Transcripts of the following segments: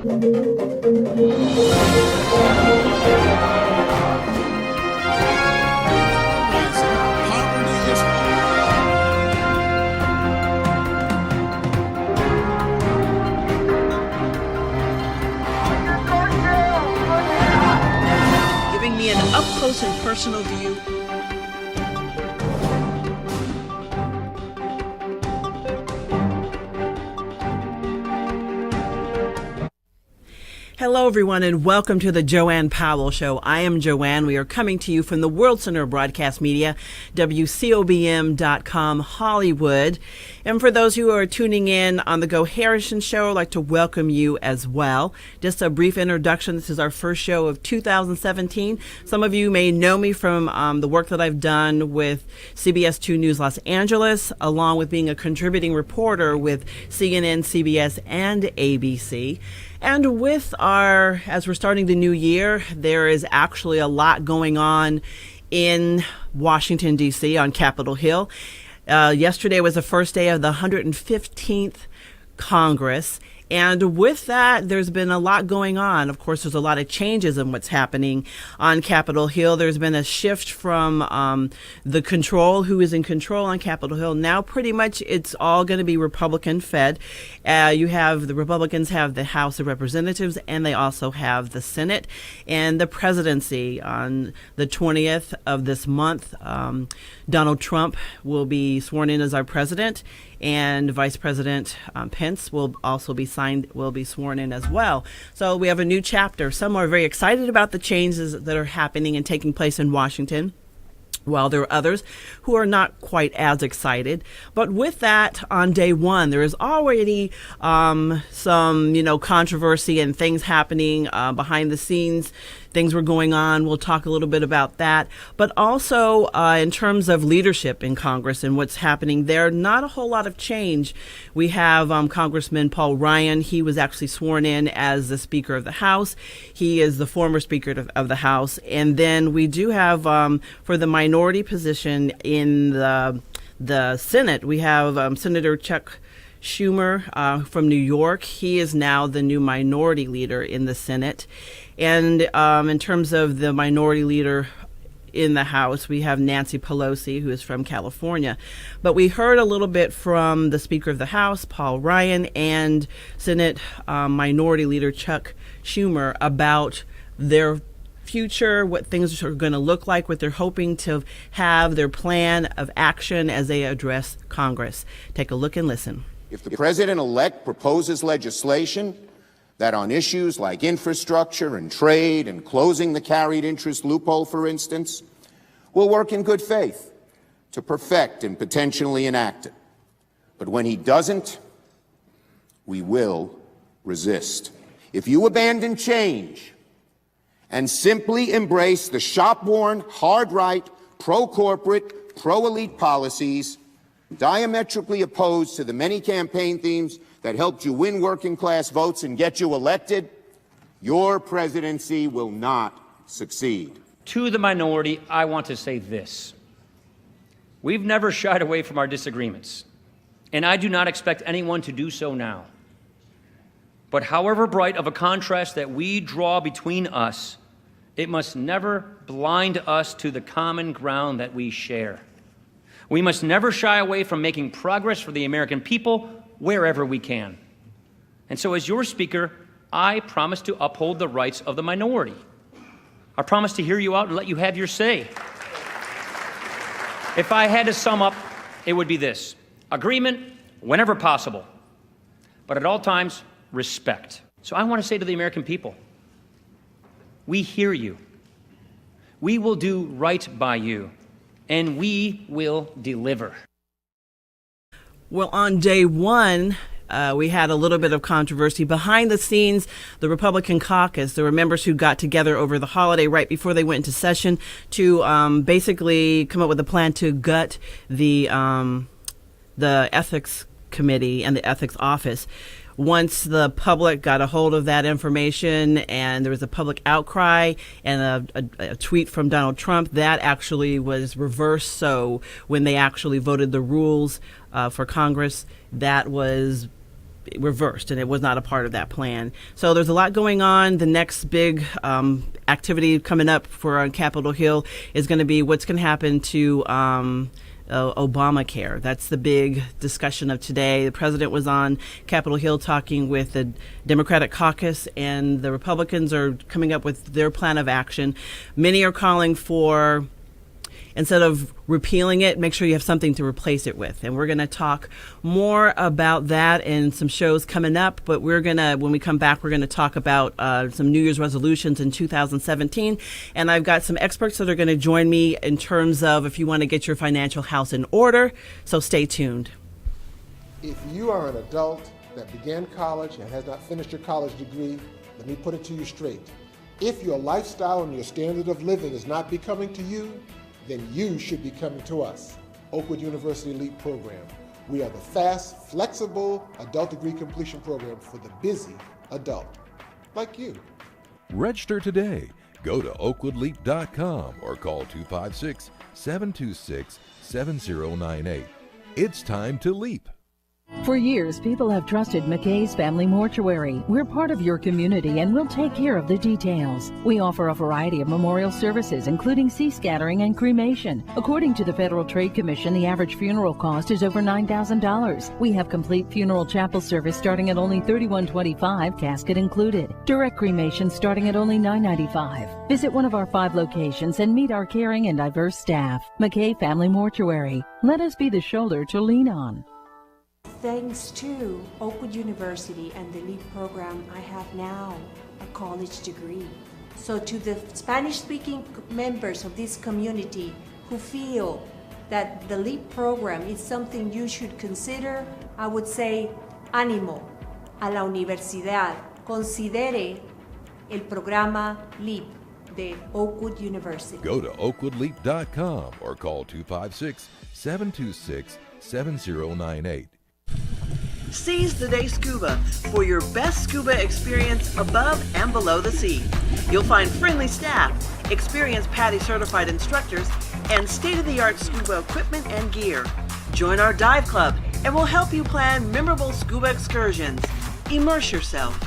Giving me an up-close and personal view. Hello, everyone, and welcome to the JoAnne Powell Show. I am JoAnne. We are coming to you from the World Center of Broadcast Media, WCOBM.com, Hollywood. And for those who are tuning in on the Go Harrison Show, I'd like to welcome you as well. Just a brief introduction. This is our first show of 2017. Some of you may know me from the work that I've done with CBS 2 News Los Angeles, along with being a contributing reporter with CNN, CBS, and ABC. And as we're starting the new year, there is actually a lot going on in Washington, D.C. on Capitol Hill. Yesterday was the first day of the 115th Congress. And with that, there's been a lot going on. Of course, there's a lot of changes in what's happening on Capitol Hill. There's been a shift from who is in control on Capitol Hill. Now, pretty much, it's all going to be Republican-fed. The Republicans have the House of Representatives, and they also have the Senate and the presidency. On the 20th of this month, Donald Trump will be sworn in as our president, and Vice President Pence will also be sworn in as well. So we have a new chapter. Some are very excited about the changes that are happening and taking place in Washington, while there are others who are not quite as excited. But with that, on day one, there is already some, controversy and things happening behind the scenes. Things were going on. We'll talk a little bit about that. But also in terms of leadership in Congress and what's happening there, not a whole lot of change. We have Congressman Paul Ryan. He was actually sworn in as the Speaker of the House. He is the former Speaker of the House. And then we do have, for the minority position in the Senate, we have Senator Chuck Schumer from New York. He is now the new minority leader in the Senate. And in terms of the minority leader in the House, we have Nancy Pelosi, who is from California. But we heard a little bit from the Speaker of the House, Paul Ryan, and Senate Minority Leader Chuck Schumer about their future, what things are going to look like, what they're hoping to have, their plan of action as they address Congress. Take a look and listen. If the president-elect proposes legislation that on issues like infrastructure and trade and closing the carried interest loophole, for instance, will work in good faith to perfect and potentially enact it. But when he doesn't, we will resist. If you abandon change and simply embrace the shop-worn, hard-right, pro-corporate, pro-elite policies diametrically opposed to the many campaign themes that helped you win working-class votes and get you elected, your presidency will not succeed. To the minority, I want to say this. We've never shied away from our disagreements, and I do not expect anyone to do so now. But however bright of a contrast that we draw between us, it must never blind us to the common ground that we share. We must never shy away from making progress for the American people wherever we can. And so as your speaker, I promise to uphold the rights of the minority. I promise to hear you out and let you have your say. If I had to sum up, it would be this: agreement whenever possible, but at all times, respect. So I want to say to the American people, we hear you. We will do right by you, and we will deliver. Well, on day one, we had a little bit of controversy. Behind the scenes, the Republican caucus, there were members who got together over the holiday right before they went into session to basically come up with a plan to gut the ethics committee and the ethics office. Once the public got a hold of that information and there was a public outcry and a tweet from Donald Trump, that actually was reversed. So when they actually voted the rules for Congress, that was reversed, and it was not a part of that plan. So there's a lot going on. The next big activity coming up for on Capitol Hill is going to be what's going to happen to Obamacare. That's the big discussion of today. The president was on Capitol Hill talking with the Democratic caucus, and the Republicans are coming up with their plan of action. Many are calling for, instead of repealing it, make sure you have something to replace it with. And we're going to talk more about that in some shows coming up. But we're going to, when we come back, we're going to talk about some New Year's resolutions in 2017. And I've got some experts that are going to join me in terms of if you want to get your financial house in order. So stay tuned. If you are an adult that began college and has not finished your college degree, let me put it to you straight. If your lifestyle and your standard of living is not becoming to you, then you should be coming to us, Oakwood University LEAP program. We are the fast, flexible adult degree completion program for the busy adult, like you. Register today. Go to oakwoodleap.com or call 256-726-7098. It's time to leap. For years, people have trusted McKay's Family Mortuary. We're part of your community and we'll take care of the details. We offer a variety of memorial services, including sea scattering and cremation. According to the Federal Trade Commission, the average funeral cost is over $9,000. We have complete funeral chapel service starting at only $31.25, casket included. Direct cremation starting at only $9.95. Visit one of our 5 locations and meet our caring and diverse staff. McKay Family Mortuary. Let us be the shoulder to lean on. Thanks to Oakwood University and the LEAP program, I have now a college degree. So to the Spanish-speaking members of this community who feel that the LEAP program is something you should consider, I would say, ánimo a la universidad. Considere el programa LEAP de Oakwood University. Go to oakwoodleap.com or call 256-726-7098. Seize the Day Scuba for your best scuba experience above and below the sea. You'll find friendly staff, experienced PADI certified instructors, and state-of-the-art scuba equipment and gear. Join our dive club and we'll help you plan memorable scuba excursions. Immerse yourself.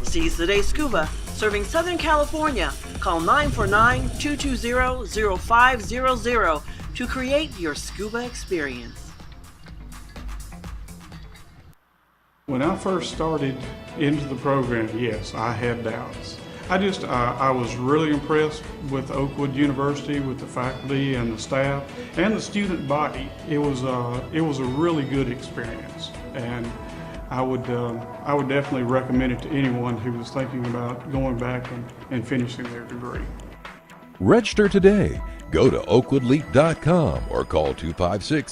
Seize the Day Scuba, serving Southern California. Call 949-220-0500 to create your scuba experience. When I first started into the program, yes, I had doubts. I was really impressed with Oakwood University, with the faculty and the staff and the student body. It was a really good experience, and I would definitely recommend it to anyone who was thinking about going back and finishing their degree. Register today. Go to oakwoodleap.com or call 256